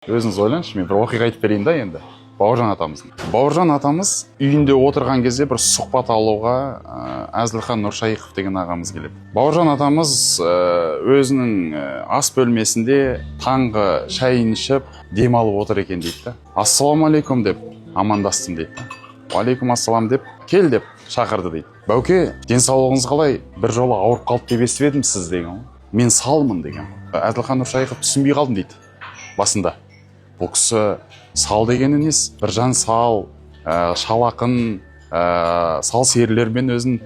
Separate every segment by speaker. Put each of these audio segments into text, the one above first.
Speaker 1: Өзіңіз ойлаңызшы, мен бір оқиға айтып берейін да енді. Бауыржан атамыз үйінде отырған кезде бір сұхбат алуға Әзілхан Нұршайықов деген ағамыз келеді. Бауыржан атамыз өзінің ас бөлмесінде таңғы шайын ішіп демалып отыр екен дейді. Ассалаумағалейкум деп амандастым дейді. Уалейкум ассалам деп кел деп шақырды дейді. Бауке, денсаулығыңыз қалай? Bir жолы ауырып қалды деп естіп едім сіз деген. Мен салмын деген. Әзілхан Нұршайықов түсінбей қалдым дейді басында. Бұл кісі сал дегені несі? Bir жан сал, шалақын, сал серілермен өзін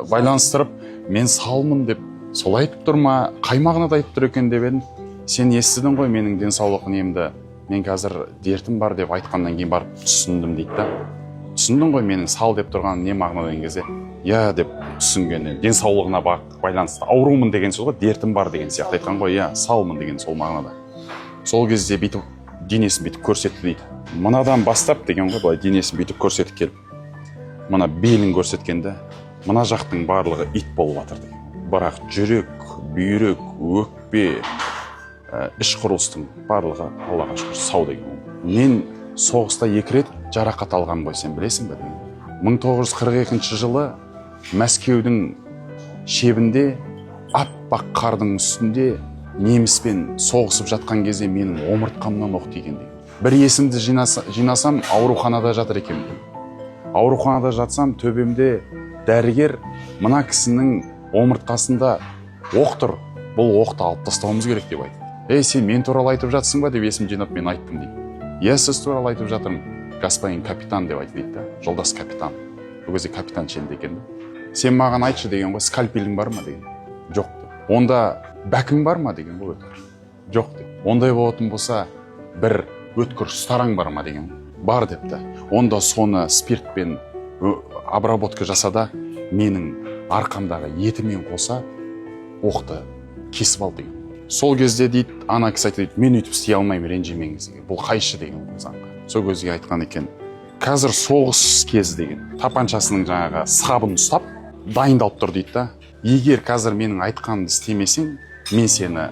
Speaker 1: байланыстырып, мен салмын деп солай айтып тұр ма, қай мағынада айтып тұр екен деп едім. Сен естідің ғой менің денсаулық немді, мен қазір дертім бар деп айтқаннан кейін барып түсіндім дейді да. Түсіндің ғой менің сал деп тұрған не мағынада деген кезде? Я деп түсінгені, денсаулығына байланысты. Аурумын деген сөз ғой, дертім бар деген сияқты айтқан ғой, я салмын деген сол мағынада. Сол кезде бүйтіп денесін бүйтіп көрсетті дейді. Мынадан бастап деген ғой, былай денесін бүйтіп көрсетіп келіп. Мына белін көрсеткенде, мына жақтың барлығы ит болып жатыр деген. Бірақ жүрек, бүйрек, өкпе, іш құрылыстың барлығы Аллаға шүкір сау деген. Мен соғыста 2 рет жарақат алған ғой, сен білесің бе деген. 1942 жылы Мәскеудің шебінде аппақ қардың үстінде неміспен соғысып жатқан кезде менің омыртқамнан оқ тиген деген. Bir есімді жинасам, ауруханада жатыр екен. Ауруханада жатсам, төбемде дәрігер мына кісінің омыртқасында оқ тұр. Бұл оқты алып тастауымыз керек деп айтты. Сен мен туралы айтып жатсың ба деп есім жинап мен айттым дейді. Я сіз туралы айтып жатырмын, господин капитан деп айтты дейді. Жолдас капитан. Бұл кезде капитан шенде екен. Сен маған айтшы деген ғой, скальпелің бар ма деген. Жоқ деп. Онда бәкің бар ма деген ғой, өткір. Жоқ деп. Ондай болатын болса, бір өткір ұстараң бар ма деген. Бар депті. Онда соны спиртпен обработка жасада, менің арқамдағы етімен қоса оқты кесіп ал деген. Сол кезде дейді, ана кісі айтты дейді, мен өйтіп істей алмаймын, ренжімеңіз деген. Бұл қайшы деген заңға. Сол көзге айтқан екен. Қазір соғыс кезі деген. Тапаншасының жаңағы сабын ұстап, дайындалып тұр дейді да. Егер қазір менің айтқанымды істемесең, мен сені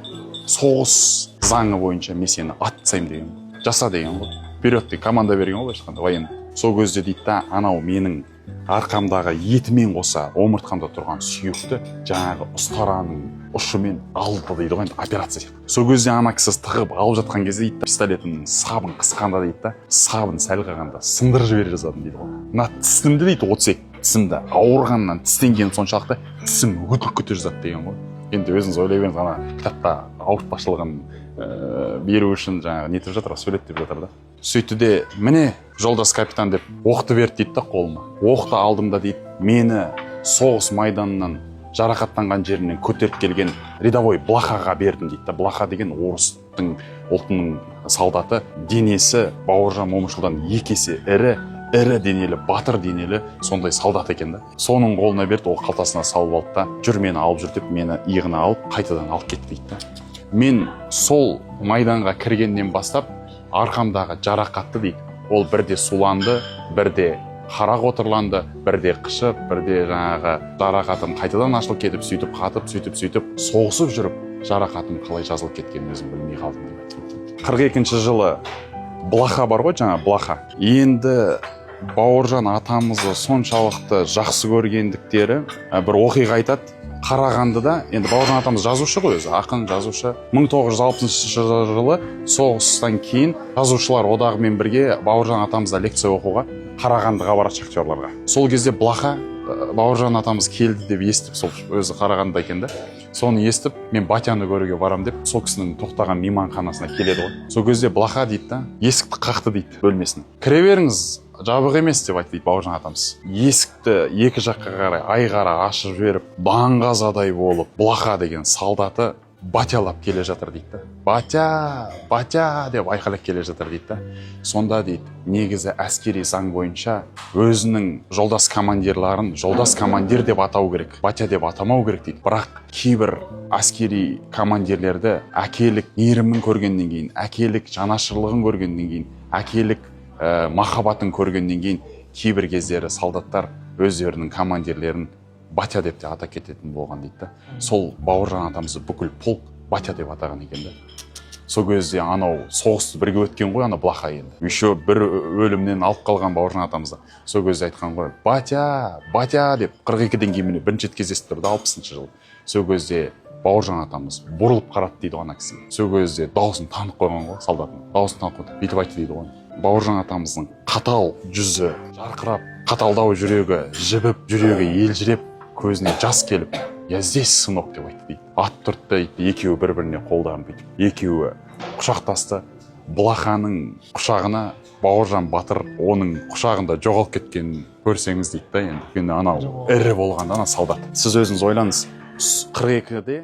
Speaker 1: соғыс заңы бойынша мен сені атсайым деген. Жаса деген ғой. Вперед деп команда берген ғой, ешқандай военный. Сол көзде дейді да, анау менің арқамдағы етімен қоса омыртқамда тұрған сүйекті жаңағы ұстараның ұшымен алды дейді ғой, операция. Сол көзде ана кісі тығып алып жатқан кезде дейді, пистолетінің сабын қысқанда дейді да, сабын сәл қалғанда сындырып жібере жаздадым дейді ғой. Мына тісімді дейді, 32 тісімді ауырғаннан тістенген соншалықты тісім өтіліп кете жаздады деген ғой. Енді өзіңіз ойлай беріңіз, ана кітапта ауыртпашылығын беру үшін жаңағы нетіп жатыр, сөйлетіп жатыр да. Сөйтті де, міне жолдас капитан деп оқты берді дейді да қолыма. Оқты алдым да дейді, мені соғыс майданынан жарақаттанған жерінен көтеріп келген рядовой Блахаға бердім дейді да. Блаха деген орыстың ұлтының солдаты, денесі Бауыржан Момышұлдан 2 есе ірі денелі, батыр денелі сондай солдат екен да. Соның қолына берді, ол қалтасына салып алды да, жүр мені алып жүр деп мені иығына алып, қайтадан алып кетті дейді да. Мен сол майданға кіргеннен бастап арқамдағы жарақатты дейді. Ол бірде суланды, бірде қара қотырланды, бірде қышып, бірде жаңағы жарақатым қайтадан ашылып кетіп, сөйтіп қатып, сөйтіп соғысып жүріп, жарақатым қалай жазылып кеткенін өзім білмей қалдым деп. 42 жылы Блаха бар ғой, жаңа Блаха. Енді Бауыржан атамызды соншалықты жақсы көргендіктері бір оқиға айтады. Қарағандыда, енді Бауыржан атамыз жазушы ғой өзі, ақын жазушы. 1960 жылы соғыстан кейін жазушылар одағымен бірге Бауыржан атамызда лекция оқуға Қарағандыға барады шахтерларға. Сол кезде Блаха Бауыржан атамыз келді деп естіп, сол өзі Қарағандыда екен да. Соны естіп, мен Батяны көруге барам деп, сол кісінің тоқтаған мейманханасына келеді ғой. Сол кезде Блаха дейді да, есікті қақты дейді бөлмесін. Кіре беріңіз, жабық емес деп айтты дейді Бауыржан атамыз. Есікті екі жаққа қарай айқара ашып жіберіп, даңғазадай болып, Блаха деген солдаты батялап келе жатыр дейді. Батя, батя деп айқайлап келе жатыр дейді. Сонда дейді, негізі әскери заң бойынша өзінің жолдас командирларын жолдас командир деп атау керек, батя деп атамау керек дейді. Бірақ кейбір әскери командирлерді әкелік мейірімін көргеннен кейін, әкелік жанашырлығын көргеннен кейін, әкелік махаббатын көргеннен кейін кейбір кездері солдаттар өздерінің командирлерін Батя деп те ата кететін болған дейді. Сол Бауыржан атамызды бүкіл полк Батя деп атаған екен. сол кезде анау соғысты бірге өткен ғой ана Блаха енді. Еще бір өлімнен алып қалған бауыржан атамызды. Сол кезде айтқан ғой, батя, батя деп 42-ден кейін міне бірінші рет кездесіп тұрды 60-шы жылы. Сол кезде бауыржан атамыз бұрылып қарады дейді ана кісі. Сол кезде дауысын танып қойған ғой солдаттың. Дауысын танып қойды. Бүйтіп айтты дейді ғой. Бауыржан атамыздың қатал жүзі жарқырап, қаталдау жүрегі жібіп, жүрегі елжіреп, көзіне жас келіп, я здесь, сынок деп айтты дейді. Ат тұртты дейді, екеуі бір-біріне қолдарын бүйтіп. Екеуі құшақтасты. Блаханың құшағына Бауыржан батыр оның құшағында жоғалып кеткенін көрсеңіз дейді да енді. Енді анау ірі болғанда ана солдат. Сіз өзіңіз ойлаңыз, 42-де